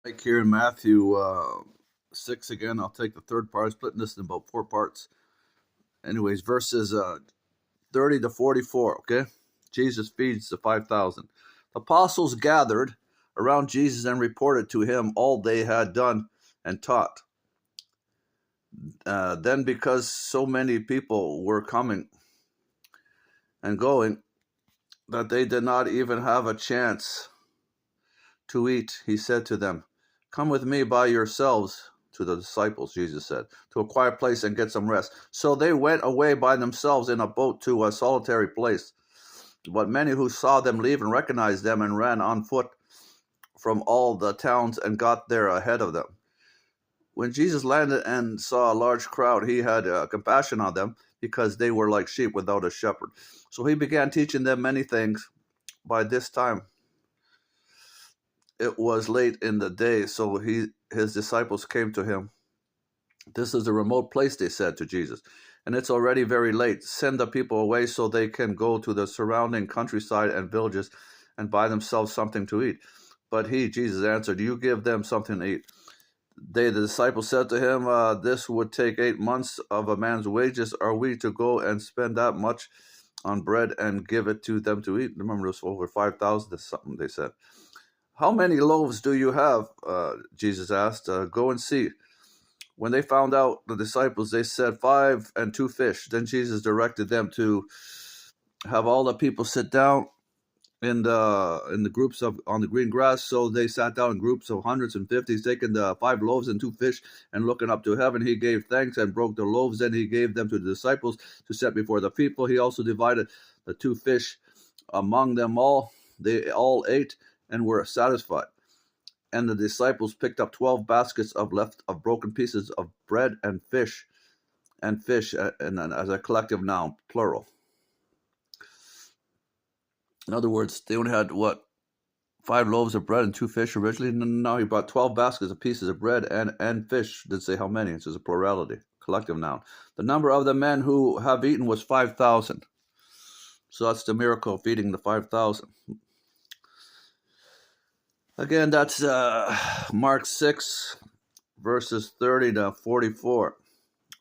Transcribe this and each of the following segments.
Like here in Matthew 6 again, I'll take the third part, splitting this in about four parts. Anyways, verses 30 to 44, okay? Jesus feeds the 5,000. The apostles gathered around Jesus and reported to him all they had done and taught. Then, because so many people were coming and going that they did not even have a chance to eat, he said to them, "Come with me by yourselves," to the disciples, Jesus said, "to a quiet place and get some rest." So they went away by themselves in a boat to a solitary place. But many who saw them leave and recognized them and ran on foot from all the towns and got there ahead of them. When Jesus landed and saw a large crowd, he had compassion on them because they were like sheep without a shepherd. So he began teaching them many things. By this time, it was late in the day, so his disciples came to him. "This is a remote place," they said to Jesus, "and it's already very late. Send the people away so they can go to the surrounding countryside and villages and buy themselves something to eat." But he, Jesus, answered, "You give them something to eat." The disciples said to him, "This would take 8 months of a man's wages. Are we to go and spend that much on bread and give it to them to eat?" Remember, it was over 5,000 or something, they said. "How many loaves do you have?" Jesus asked. "Go and see." When they found out, the disciples, they said, "5 and 2 fish." Then Jesus directed them to have all the people sit down in the groups of on the green grass. So they sat down in groups of hundreds and fifties, taking the 5 loaves and 2 fish, and looking up to heaven, he gave thanks and broke the loaves. Then he gave them to the disciples to set before the people. He also divided the 2 fish among them all. They all ate and were satisfied. And the disciples picked up 12 baskets of broken pieces of bread and fish, and as a collective noun, plural. In other words, they only had 5 loaves of bread and 2 fish originally. Now he brought 12 baskets of pieces of bread and fish. Didn't say how many. It's just a plurality, collective noun. The number of the men who have eaten was 5,000. So that's the miracle of feeding the 5,000. Again, that's Mark 6, verses 30 to 44.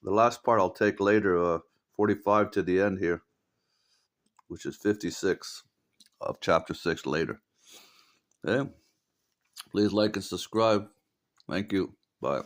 The last part I'll take later, 45 to the end here, which is 56 of chapter 6 later. Okay? Please like and subscribe. Thank you. Bye.